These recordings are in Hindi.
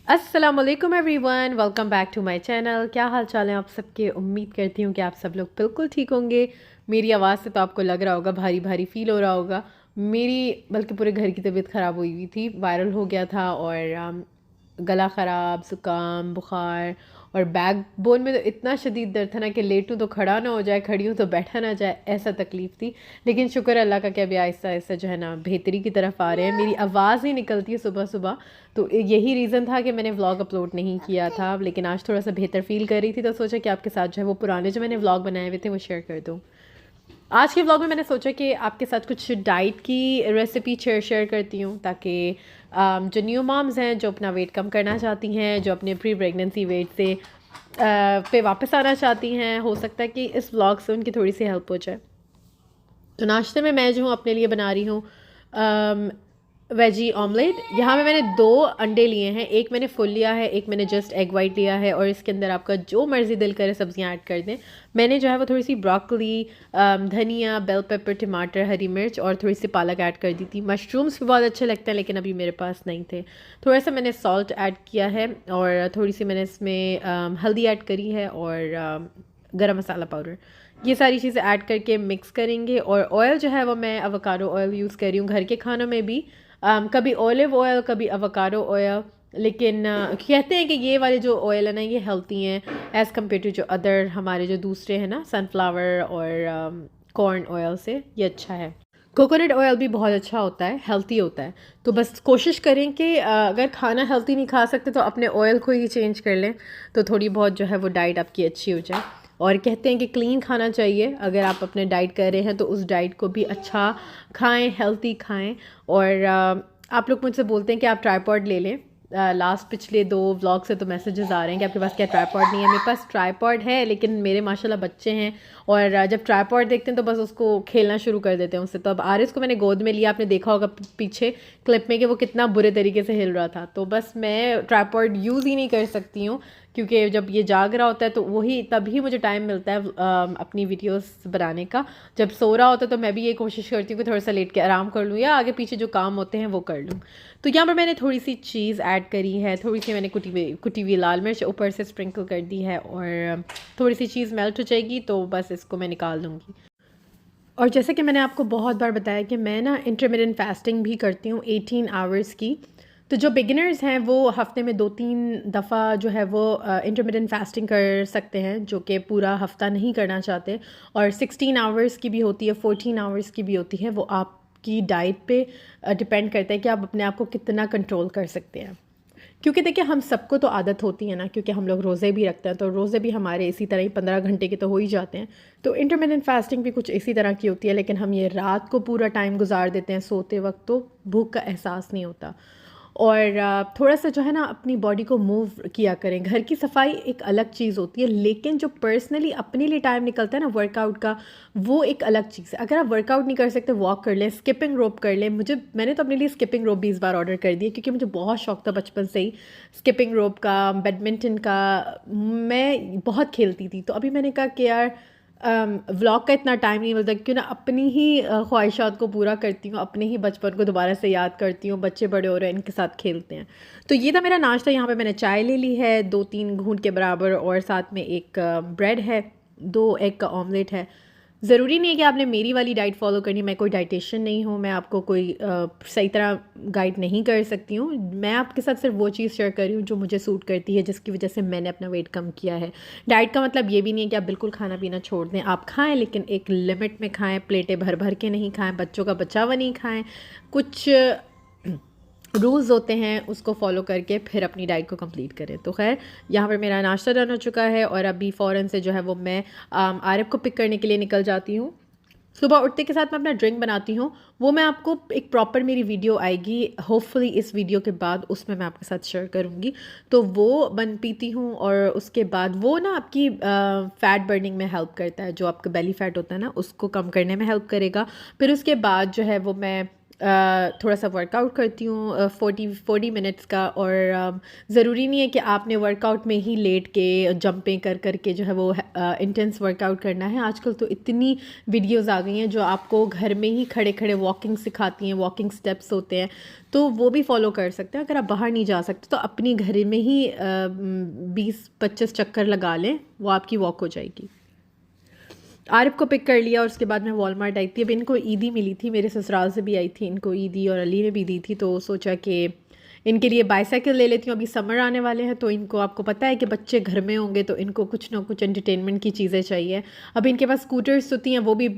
अस्सलामुअलैकुम everyone, welcome back to my channel. क्या हाल चाल है आप सबके। उम्मीद करती हूँ कि आप सब लोग बिल्कुल ठीक होंगे। मेरी आवाज़ से तो आपको लग रहा होगा, भारी भारी फील हो रहा होगा। मेरी बल्कि पूरे घर की तबीयत ख़राब हुई हुई थी, वायरल हो गया था और गला ख़राब, ज़ुकाम, बुखार और बैक बोन में तो इतना शदीद दर्द था ना कि लेटूँ तो खड़ा ना हो जाए, खड़ी हूँ तो बैठा ना जाए, ऐसा तकलीफ़ थी। लेकिन शुक्र अल्लाह का कि अभी आहिस्ता आहिस्ता जो है ना बेहतरी की तरफ आ रहे हैं। मेरी आवाज़ ही निकलती है सुबह सुबह, तो यही रीज़न था कि मैंने व्लॉग अपलोड नहीं किया था। लेकिन आज थोड़ा सा बेहतर फ़ील कर रही थी तो सोचा कि आपके साथ जो है वो पुराने जो मैंने व्लॉग बनाए हुए थे वो शेयर कर दूँ। आज के व्लॉग में मैंने सोचा कि आपके साथ कुछ डाइट की रेसिपी शेयर करती हूँ, ताकि जो न्यू मॉम्स हैं, जो अपना वेट कम करना चाहती हैं, जो अपने प्री प्रेगनेंसी वेट से पे वापस आना चाहती हैं, हो सकता है कि इस व्लॉग से उनकी थोड़ी सी हेल्प हो जाए। तो नाश्ते में मैं जो हूँ अपने लिए बना रही हूँ वेजी ऑमलेट। यहाँ पे मैंने 2 अंडे लिए हैं, एक मैंने फुल लिया है, एक मैंने जस्ट एग वाइट लिया है, और इसके अंदर आपका जो मर्ज़ी दिल करे सब्जियाँ ऐड कर दें। मैंने जो है वो थोड़ी सी ब्रोकली, धनिया, बेल पेपर, टमाटर, हरी मिर्च और थोड़ी सी पालक ऐड कर दी थी। मशरूम्स भी बहुत अच्छे लगते हैं लेकिन अभी मेरे पास नहीं थे। थोड़ा सा मैंने सॉल्ट ऐड किया है और थोड़ी सी मैंने इसमें हल्दी ऐड करी है और गरम मसाला पाउडर। ये सारी चीज़ें ऐड करके मिक्स करेंगे। और ऑयल जो है वो मैं एवोकाडो ऑयल यूज़ कर रही हूँ। घर के खानों में भी कभी ऑलिव ऑयल, कभी एवोकाडो ऑयल, लेकिन कहते हैं कि ये वाले जो ऑयल है ना ये हेल्थी हैं एज़ कम्पेयर टू जो अदर हमारे जो दूसरे हैं ना, सनफ्लावर और कॉर्न ऑयल से ये अच्छा है। कोकोनट ऑयल भी बहुत अच्छा होता है, हेल्थी होता है। तो बस कोशिश करें कि अगर खाना हेल्थी नहीं खा सकते तो अपने ऑयल को ही चेंज कर लें, तो थोड़ी बहुत जो है वो डाइट आपकी अच्छी हो जाए। और कहते हैं कि क्लीन खाना चाहिए, अगर आप अपने डाइट कर रहे हैं तो उस डाइट को भी अच्छा खाएं, हेल्थी खाएं। और आप लोग मुझसे बोलते हैं कि आप ट्राइपॉड ले लें। लास्ट पिछले 2 व्लॉग से तो मैसेजेस आ रहे हैं कि आपके पास क्या ट्राइपॉड नहीं है। मेरे पास ट्राइपॉड है लेकिन मेरे माशाल्लाह बच्चे हैं, और जब ट्राइपॉड देखते हैं तो बस उसको खेलना शुरू कर देते हैं उससे। तो अब आरिस को मैंने गोद में लिया, आपने देखा होगा पीछे क्लिप में कि वो कितना बुरे तरीके से हिल रहा था। तो बस मैं ट्राइपॉड यूज़ ही नहीं कर सकती हूँ, क्योंकि जब ये जाग रहा होता है तो वही तभी मुझे टाइम मिलता है अपनी वीडियोस बनाने का। जब सो रहा होता है तो मैं भी ये कोशिश करती हूँ कि थोड़ा सा लेट के आराम कर लूँ या आगे पीछे जो काम होते हैं वो कर लूँ। तो यहाँ पर मैंने थोड़ी सी चीज़ ऐड करी है, थोड़ी सी मैंने कुटी हुई लाल मिर्च ऊपर से स्प्रिंकल कर दी है, और थोड़ी सी चीज़ मेल्ट हो जाएगी तो बस इसको मैं निकाल दूँगी। और जैसे कि मैंने आपको बहुत बार बताया कि मैं ना इंटरमिटेंट फास्टिंग भी करती हूँ 18 आवर्स की। तो जो बिगिनर्स हैं वो हफ़्ते में 2-3 दफ़ा जो है वो इंटरमिटेंट फास्टिंग कर सकते हैं, जो कि पूरा हफ़्ता नहीं करना चाहते। और 16 आवर्स की भी होती है, 14 आवर्स की भी होती है। वो आपकी डाइट पे डिपेंड करता है कि आप अपने आप को कितना कंट्रोल कर सकते हैं। क्योंकि देखिए हम सबको तो आदत होती है ना, क्योंकि हम लोग रोज़े भी रखते हैं, तो रोज़े भी हमारे इसी तरह ही 15 घंटे के तो हो ही जाते हैं। तो इंटरमिटेंट फास्टिंग भी कुछ इसी तरह की होती है, लेकिन हम ये रात को पूरा टाइम गुजार देते हैं सोते वक्त, तो भूख का एहसास नहीं होता। और थोड़ा सा जो है ना अपनी बॉडी को मूव किया करें। घर की सफाई एक अलग चीज़ होती है, लेकिन जो पर्सनली अपने लिए टाइम निकलता है ना वर्कआउट का, वो एक अलग चीज़ है। अगर आप वर्कआउट नहीं कर सकते, वॉक कर लें, स्किपिंग रोप कर लें। मैंने तो अपने लिए स्किपिंग रोप भी इस बार ऑर्डर कर दिया, क्योंकि मुझे बहुत शौक था बचपन से ही स्किपिंग रोप का, बैडमिंटन का। मैं बहुत खेलती थी, तो अभी मैंने कहा कि यार व्लॉग का इतना टाइम नहीं मिलता, क्यों ना अपनी ही ख्वाहिशात को पूरा करती हूँ, अपने ही बचपन को दोबारा से याद करती हूँ। बच्चे बड़े हो रहे हैं, इनके साथ खेलते हैं। तो ये था मेरा नाश्ता। यहाँ पे मैंने चाय ले ली है 2-3 घूंट के बराबर, और साथ में एक ब्रेड है, 2 एग का ऑमलेट है। ज़रूरी नहीं है कि आपने मेरी वाली डाइट फॉलो करनी। मैं कोई डाइटिशियन नहीं हूँ, मैं आपको कोई सही तरह गाइड नहीं कर सकती हूँ। मैं आपके साथ सिर्फ वो चीज़ शेयर कर रही हूँ जो मुझे सूट करती है, जिसकी वजह से मैंने अपना वेट कम किया है। डाइट का मतलब ये भी नहीं है कि आप बिल्कुल खाना पीना छोड़ दें। आप खाएं, लेकिन एक लिमिट में खाएं, प्लेटें भर भर के नहीं खाएं, बच्चों का बचा हुआ नहीं खाएं। कुछ रूल्स होते हैं, उसको फॉलो करके फिर अपनी डाइट को कंप्लीट करें। तो खैर यहाँ पर मेरा नाश्ता डन हो चुका है, और अभी फ़ौरन से जो है वो मैं आरिफ को पिक करने के लिए निकल जाती हूँ। सुबह उठते के साथ मैं अपना ड्रिंक बनाती हूँ, वो मैं आपको एक प्रॉपर मेरी वीडियो आएगी होपफुली इस वीडियो के बाद, उसमें मैं आपके साथ शेयर करूँगी। तो वो बन पीती हूँ, और उसके बाद वो ना आपकी फ़ैट बर्निंग में हेल्प करता है। जो आपका बेली फ़ैट होता है ना, उसको कम करने में हेल्प करेगा। फिर उसके बाद जो है वो मैं थोड़ा सा वर्कआउट करती हूँ 40 मिनट्स का। और ज़रूरी नहीं है कि आपने वर्कआउट में ही लेट के जंपें कर कर के जो है वो इंटेंस वर्कआउट करना है। आजकल तो इतनी वीडियोस आ गई हैं जो आपको घर में ही खड़े खड़े वॉकिंग सिखाती हैं, वॉकिंग स्टेप्स होते हैं, तो वो भी फॉलो कर सकते हैं। अगर आप बाहर नहीं जा सकते तो अपनी घर में ही 20-25 चक्कर लगा लें, वो आपकी वॉक हो जाएगी। आरिफ को पिक कर लिया और उसके बाद मैं वॉलमार्ट आई थी। अब इनको ईदी मिली थी, मेरे ससुराल से भी आई थी इनको ईदी, और अली ने भी दी थी, तो सोचा कि इनके लिए बाईसाइकिल ले लेती हूँ। अभी समर आने वाले हैं तो इनको, आपको पता है कि बच्चे घर में होंगे तो इनको कुछ ना कुछ एंटरटेनमेंट की चीज़ें चाहिए। अभी इनके पास स्कूटर्स होती हैं, वो भी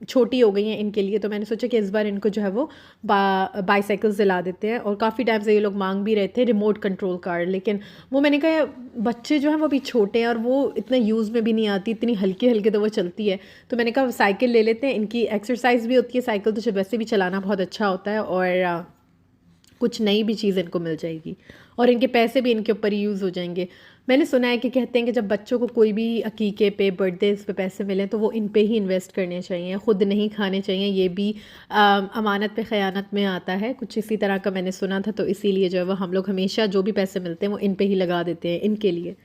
छोटी हो गई हैं इनके लिए, तो मैंने सोचा कि इस बार इनको जो है वो बाईसाइकिल्स दिला देते हैं। और काफ़ी टाइम से ये लोग मांग भी रहे थे रिमोट कंट्रोल कार, लेकिन वो मैंने कहा बच्चे जो हैं वो अभी छोटे हैं और वो इतना यूज़ में भी नहीं आती, इतनी हल्की हल्की तो वो चलती है, तो मैंने कहा साइकिल ले लेते हैं। इनकी एक्सरसाइज भी होती है, साइकिल तो वैसे भी चलाना बहुत अच्छा होता है, और कुछ नई भी चीज़ इनको मिल जाएगी और इनके पैसे भी इनके ऊपर ही यूज़ हो जाएंगे। मैंने सुना है कि कहते हैं कि जब बच्चों को कोई भी अकीके पे, बर्थडेज पे पैसे मिलें तो वो इन पे ही इन्वेस्ट करने चाहिए, ख़ुद नहीं खाने चाहिए। ये भी अमानत पे ख़यानत में आता है, कुछ इसी तरह का मैंने सुना था। तो इसीलिए जो है वो हम लोग हमेशा जो भी पैसे मिलते हैं वो इन पे ही लगा देते हैं इनके लिए।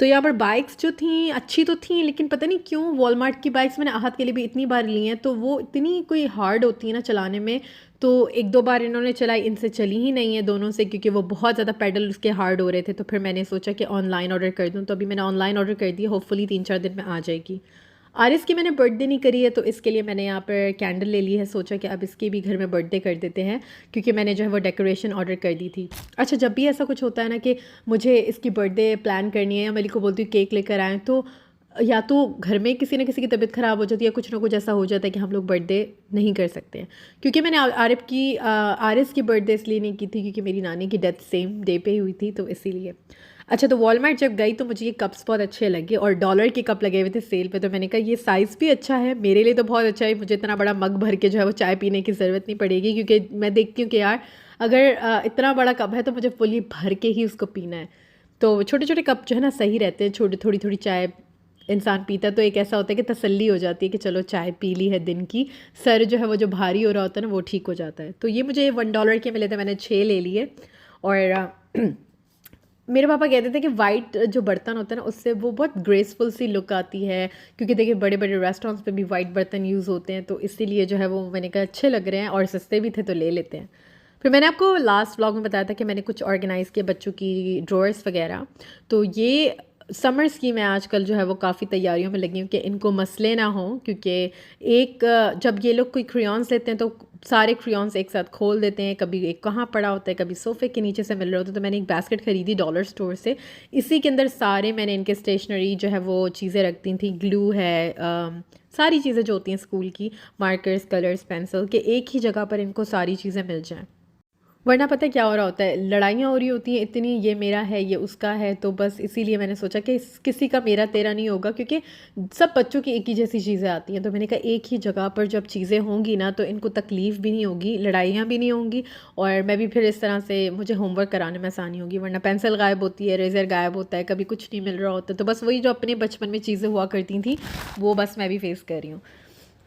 तो यहाँ पर बाइक्स जो थी अच्छी तो थी, लेकिन पता नहीं क्यों वॉलमार्ट की बाइक्स मैंने आहत के लिए भी इतनी बार ली हैं तो वो इतनी कोई हार्ड होती है ना चलाने में। तो 1-2 बार इन्होंने चलाई, इनसे चली ही नहीं है दोनों से, क्योंकि वो बहुत ज़्यादा पेडल उसके हार्ड हो रहे थे। तो फिर मैंने सोचा कि ऑनलाइन ऑर्डर कर दूँ, तो अभी मैंने ऑनलाइन ऑर्डर कर दिया, होपफुली 3-4 दिन में आ जाएगी। आरिस की मैंने बर्थडे नहीं करी है तो इसके लिए मैंने यहाँ पर कैंडल ले ली है। सोचा कि अब इसके भी घर में बर्थडे कर देते हैं, क्योंकि मैंने जो है वो डेकोरेशन ऑर्डर कर दी थी। अच्छा, जब भी ऐसा कुछ होता है ना कि मुझे इसकी बर्थडे प्लान करनी है या मलिक को बोलती हूँ केक लेकर आएँ, तो या तो घर में किसी न किसी की तबीयत ख़राब हो जाती है या कुछ ना कुछ ऐसा हो जाता है कि हम लोग बर्थडे नहीं कर सकते हैं। क्योंकि मैंने आरिस की बर्थडे इसलिए नहीं की थी क्योंकि मेरी नानी की डेथ सेम डे पे हुई थी, तो इसीलिए। अच्छा, तो वॉलमार्ट जब गई तो मुझे ये कप्स बहुत अच्छे लगे और डॉलर के कप लगे हुए थे सेल पे, तो मैंने कहा ये साइज़ भी अच्छा है, मेरे लिए तो बहुत अच्छा है, मुझे इतना बड़ा मग भर के जो है वो चाय पीने की ज़रूरत नहीं पड़ेगी। क्योंकि मैं देखती हूँ कि यार अगर इतना बड़ा कप है तो मुझे फुली भर के ही उसको पीना है। तो छोटे छोटे कप जो है ना सही रहते हैं, छोटी थोड़ी थोड़ी चाय इंसान पीता तो एक ऐसा होता है कि तसल्ली हो जाती है कि चलो चाय पी ली है दिन की, सर जो है वो जो भारी हो रहा होता है ना वो ठीक हो जाता है। तो ये मुझे $1 के मिले थे, मैंने 6 ले लिए। और मेरे पापा कहते थे कि वाइट जो बर्तन होता है ना उससे वो बहुत ग्रेसफुल सी लुक आती है, क्योंकि देखिए बड़े बड़े रेस्टोरेंट्स पे भी वाइट बर्तन यूज़ होते हैं, तो इसीलिए जो है वो मैंने कहा अच्छे लग रहे हैं और सस्ते भी थे तो ले लेते हैं। फिर मैंने आपको लास्ट व्लॉग में बताया था कि मैंने कुछ ऑर्गेनाइज़ किया बच्चों की ड्रॉर्स वगैरह। तो ये समर्स की मैं आजकल जो है वो काफ़ी तैयारियों में लगी हूँ कि इनको मसले ना हों, क्योंकि जब ये लोग कोई क्रेयॉन्स लेते हैं तो सारे क्रेयॉन्स एक साथ खोल देते हैं, कभी एक कहाँ पड़ा होता है, कभी सोफ़े के नीचे से मिल रहा होता है। तो मैंने एक बास्केट ख़रीदी डॉलर स्टोर से, इसी के अंदर सारे मैंने इनके स्टेशनरी जो है वो चीज़ें रखती थी, ग्लू है, सारी चीज़ें जो होती हैं स्कूल की, मार्कर्स, कलर्स, पेंसिल, के एक ही जगह पर इनको सारी चीज़ें मिल जाएँ। वरना पता है क्या हो रहा होता है, लड़ाइयाँ हो रही होती हैं इतनी, ये मेरा है ये उसका है, तो बस इसीलिए मैंने सोचा कि किसी का मेरा तेरा नहीं होगा, क्योंकि सब बच्चों की एक ही जैसी चीज़ें आती हैं। तो मैंने कहा एक ही जगह पर जब चीज़ें होंगी ना तो इनको तकलीफ़ भी नहीं होगी, लड़ाइयाँ भी नहीं होंगी, और मैं भी फिर इस तरह से मुझे होमवर्क कराने में आसानी होगी। वरना पेंसिल गायब होती है, रेज़र गायब होता है, कभी कुछ नहीं मिल रहा होता। तो बस वही जो अपने बचपन में चीज़ें हुआ करती थी वो बस मैं भी फेस कर रही हूँ।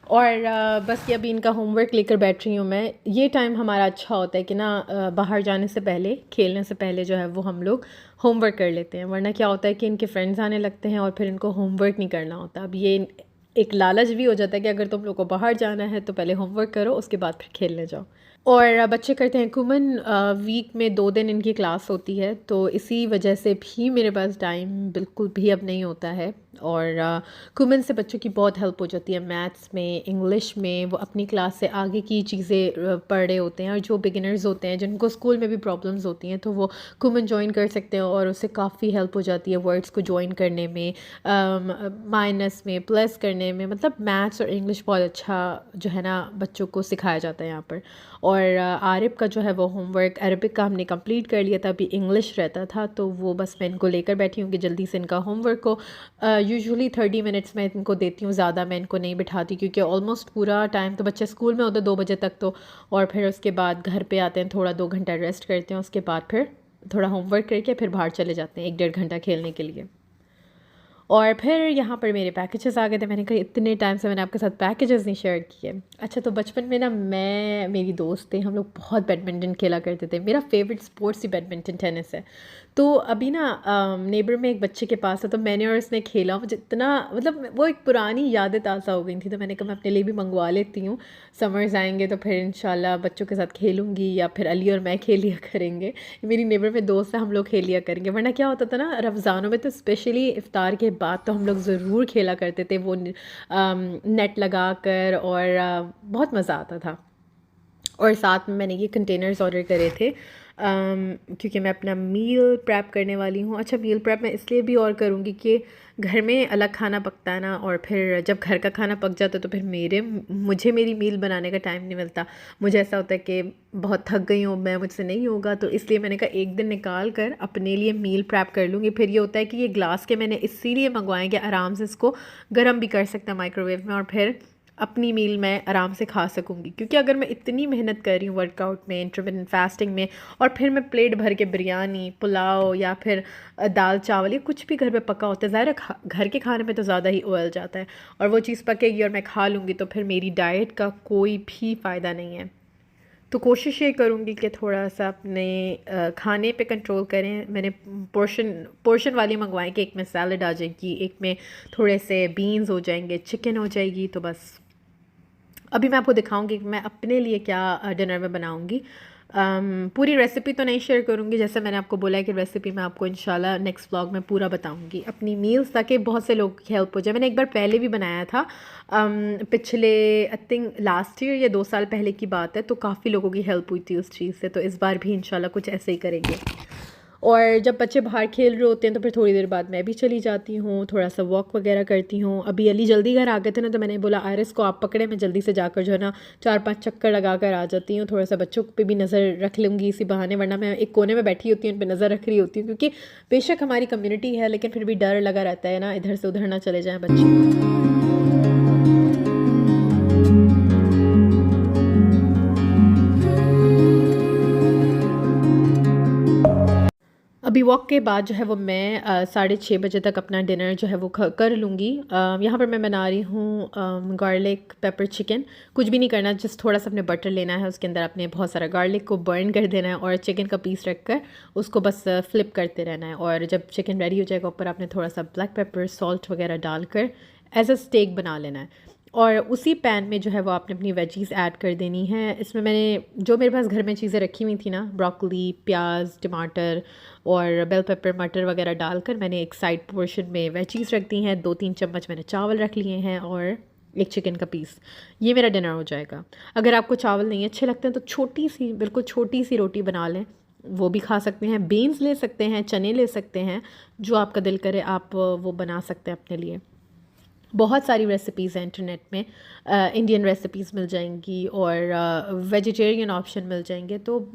और बस ये अभी इनका होमवर्क लेकर बैठ रही हूँ मैं। ये टाइम हमारा अच्छा होता है कि ना बाहर जाने से पहले, खेलने से पहले जो है वो हम लोग होमवर्क कर लेते हैं। वरना क्या होता है कि इनके फ्रेंड्स आने लगते हैं और फिर इनको होमवर्क नहीं करना होता। अब ये एक लालच भी हो जाता है कि अगर तुम लोग को बाहर जाना है तो पहले होमवर्क करो, उसके बाद फिर खेलने जाओ। और बच्चे करते हैं कुमन, वीक में 2 दिन इनकी क्लास होती है, तो इसी वजह से भी मेरे पास टाइम बिल्कुल भी अब नहीं होता है। और कुमन से बच्चों की बहुत हेल्प हो जाती है, मैथ्स में, इंग्लिश में, वो अपनी क्लास से आगे की चीज़ें पढ़ रहे होते हैं। और जो बिगिनर्स होते हैं जिनको स्कूल में भी प्रॉब्लम्स होती हैं तो वो कुमन ज्वाइन कर सकते हैं और उससे काफ़ी हेल्प हो जाती है वर्ड्स को ज्वाइन करने में, माइनस में, प्लस करने में। मतलब मैथ्स और इंग्लिश बहुत अच्छा जो है ना बच्चों को सिखाया जाता है यहाँ पर। और आरिफ का जो है वो होमवर्क अरबिक का हमने कंप्लीट कर लिया था, अभी इंग्लिश रहता था, तो वो बस मैं इनको लेकर बैठी हूँ कि जल्दी से इनका होमवर्क को यूजुअली 30 मिनट्स में इनको देती हूँ, ज़्यादा मैं इनको नहीं बिठाती, क्योंकि ऑलमोस्ट पूरा टाइम तो बच्चे स्कूल में होते हैं 2 बजे तक तो। और फिर उसके बाद घर पे आते हैं, थोड़ा 2 घंटा रेस्ट करते हैं, उसके बाद फिर थोड़ा होमवर्क करके फिर बाहर चले जाते हैं 1-1.5 घंटा खेलने के लिए। और फिर यहाँ पर मेरे पैकेजेस आ गए थे। मैंने कहा इतने टाइम से मैंने आपके साथ पैकेजेस नहीं शेयर किए। अच्छा, तो बचपन में ना मैं मेरी दोस्त थे, हम लोग बहुत बैडमिंटन खेला करते थे। मेरा फेवरेट स्पोर्ट्स ही बैडमिंटन टेनिस है। तो अभी ना नेबर में एक बच्चे के पास है, तो मैंने और उसने खेला। मुझे इतना मतलब वो एक पुरानी यादें ताज़ा हो गई थी, तो मैंने कहा मैं अपने लिए भी मंगवा लेती हूँ। समर्स आएंगे तो फिर इंशाल्लाह बच्चों के साथ खेलूँगी, या फिर अली और मैं खेल लिया करेंगे। मेरी नेबर में दोस्त है, हम लोग खेल लिया करेंगे। वरना क्या होता था ना, रमज़ानों में तो स्पेशली इफ़्तार के बाद तो हम लोग ज़रूर खेला करते थे वो नेट लगा कर, और बहुत मज़ा आता था। और साथ में मैंने ये कंटेनर्स ऑर्डर करे थे क्योंकि मैं अपना मील प्रेप करने वाली हूँ। अच्छा, मील प्रेप मैं इसलिए भी और करूँगी कि घर में अलग खाना पकता है ना, और फिर जब घर का खाना पक जाता है तो फिर मुझे मेरी मील बनाने का टाइम नहीं मिलता। मुझे ऐसा होता है कि बहुत थक गई हूँ मैं, मुझसे नहीं होगा, तो इसलिए मैंने कहा एक दिन निकाल कर अपने लिए मील प्रेप कर लूँगी। फिर ये होता है कि ये ग्लास के मैंने इसीलिए मंगवाए कि आराम से इसको गर्म भी कर सकता है माइक्रोवेव में, और फिर अपनी मील मैं आराम से खा सकूँगी। क्योंकि अगर मैं इतनी मेहनत कर रही हूँ वर्कआउट में, इंटरमिटेंट फास्टिंग में, और फिर मैं प्लेट भर के बिरयानी, पुलाव या फिर दाल चावल या कुछ भी घर पे पका होता है, ज़ाहिर है घर के खाने में तो ज़्यादा ही ऑयल जाता है, और वो चीज़ पकेगी और मैं खा लूँगी तो फिर मेरी डाइट का कोई भी फ़ायदा नहीं है। तो कोशिश ये करूँगी कि थोड़ा सा अपने खाने पे कंट्रोल करें। मैंने पोर्शन वाली मंगवाएं कि एक में सैलड आ जाएगी, एक में थोड़े से बीन्स हो जाएंगे, चिकन हो जाएगी। तो बस अभी मैं आपको दिखाऊंगी कि मैं अपने लिए क्या डिनर में बनाऊंगी। पूरी रेसिपी तो नहीं शेयर करूंगी, जैसे मैंने आपको बोला है कि रेसिपी मैं आपको इंशाल्लाह नेक्स्ट व्लॉग में पूरा बताऊंगी अपनी मील्स, ताकि बहुत से लोग की हेल्प हो जाए। मैंने एक बार पहले भी बनाया था, पिछले आई थिंक लास्ट ईयर या 2 साल पहले की बात है, तो काफ़ी लोगों की हेल्प हुई थी उस चीज़ से। तो इस बार भी इंशाल्लाह कुछ ऐसे ही करेंगे। और जब बच्चे बाहर खेल रहे होते हैं तो फिर थोड़ी देर बाद मैं भी चली जाती हूँ, थोड़ा सा वॉक वगैरह करती हूँ। अभी अली जल्दी घर आ गए थे ना, तो मैंने बोला आयरिस को आप पकड़े, मैं जल्दी से जाकर जो है ना 4-5 चक्कर लगा कर आ जाती हूँ। थोड़ा सा बच्चों पे भी नज़र रख लूँगी इसी बहाने, वरना मैं एक कोने में बैठी होती हूँ, उन पर नज़र रख रही होती हूँ। क्योंकि बेशक हमारी कम्युनिटी है, लेकिन फिर भी डर लगा रहता है ना, इधर से उधर ना चले जाएँ बच्चे। अभी वॉक के बाद जो है वो मैं 6:30 बजे तक अपना डिनर जो है वो कर लूँगी। यहाँ पर मैं बना रही हूँ गार्लिक पेपर चिकन। कुछ भी नहीं करना, जस्ट थोड़ा सा अपने बटर लेना है, उसके अंदर आपने बहुत सारा गार्लिक को बर्न कर देना है, और चिकन का पीस रख कर उसको बस फ्लिप करते रहना है। और जब चिकन रेडी हो जाएगा, ऊपर आपने थोड़ा सा ब्लैक पेपर, सॉल्ट वगैरह डालकर एज अ स्टेक बना लेना है। और उसी पैन में जो है वो आपने अपनी वेजीज़ ऐड कर देनी है। इसमें मैंने जो मेरे पास घर में चीज़ें रखी हुई थी ना, ब्रोकली, प्याज, टमाटर और बेल पेपर, मटर वगैरह डालकर मैंने एक साइड पोर्शन में वेजीज़ रख दी हैं। 2-3 चम्मच मैंने चावल रख लिए हैं, और एक चिकन का पीस। ये मेरा डिनर हो जाएगा। अगर आपको चावल नहीं अच्छे लगते हैं तो छोटी सी, बिल्कुल छोटी सी रोटी बना लें, वो भी खा सकते हैं। बीन्स ले सकते हैं, चने ले सकते हैं, जो आपका दिल करे आप वो बना सकते हैं अपने लिए। बहुत सारी रेसिपीज़ हैं इंटरनेट में, इंडियन रेसिपीज़ मिल जाएंगी और वेजिटेरियन ऑप्शन मिल जाएंगे। तो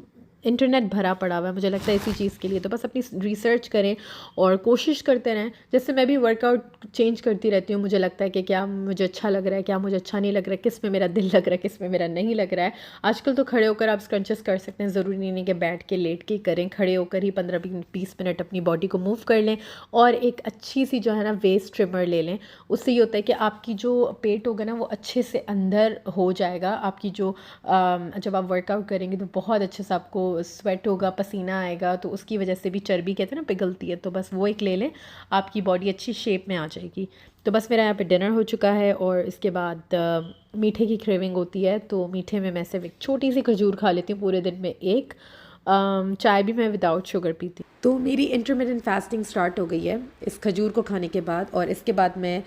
इंटरनेट भरा पड़ा हुआ है, मुझे लगता है इसी चीज़ के लिए। तो बस अपनी रिसर्च करें और कोशिश करते रहें। जैसे मैं भी वर्कआउट चेंज करती रहती हूँ, मुझे लगता है कि क्या मुझे अच्छा लग रहा है, क्या मुझे अच्छा नहीं लग रहा है, किस में मेरा दिल लग रहा है, किस में मेरा नहीं लग रहा है। आजकल तो खड़े होकर आप स्क्रंचेस कर सकते हैं, ज़रूरी नहीं कि बैठ के लेट के करें। खड़े होकर ही 15-20 मिनट अपनी बॉडी को मूव कर लें, और एक अच्छी सी जो है ना वेस्ट ट्रिमर ले लें। उससे ये होता है कि आपकी जो पेट होगा ना वो अच्छे से अंदर हो जाएगा। आपकी जो जब आप वर्कआउट करेंगे तो बहुत अच्छे से आपको स्वेट होगा, पसीना आएगा, तो उसकी वजह से भी चर्बी कहते हैं ना पिघलती है। तो बस वो एक ले लें, आपकी बॉडी अच्छी शेप में आ जाएगी। तो बस मेरा यहाँ पे डिनर हो चुका है, और इसके बाद मीठे की क्रेविंग होती है, तो मीठे में मैं सिर्फ एक छोटी सी खजूर खा लेती हूँ पूरे दिन में एक। चाय भी मैं विदाउट शुगर पीती। तो मेरी इंटरमिटेंट फास्टिंग स्टार्ट हो गई है इस खजूर को खाने के बाद, और इसके बाद मैं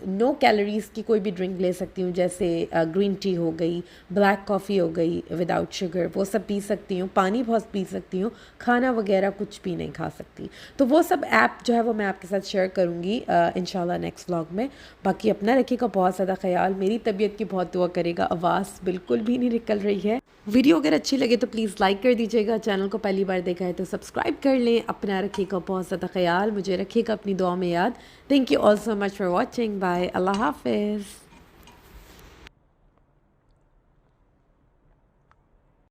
नो कैलोरीज़ की कोई भी ड्रिंक ले सकती हूँ, जैसे ग्रीन टी हो गई, ब्लैक कॉफ़ी हो गई विदाउट शुगर, वो सब पी सकती हूँ। पानी बहुत पी सकती हूँ, खाना वगैरह कुछ भी नहीं खा सकती। तो वो सब ऐप जो है वो मैं आपके साथ शेयर करूँगी इंशाल्लाह नेक्स्ट व्लॉग में। बाकी अपना रखिएगा बहुत ज़्यादा ख्याल, मेरी तबीयत की बहुत दुआ करेगा। आवाज़ बिल्कुल भी नहीं निकल रही है। वीडियो अगर अच्छी लगे तो प्लीज़ लाइक कर दीजिएगा। चैनल को पहली बार देखा है तो सब्सक्राइब कर लें। अपना रखिएगा बहुत ज़्यादा ख्याल, मुझे रखिएगा अपनी दुआ में याद। Thank you all so much for watching. Bye, अल्लाह हाफिज़।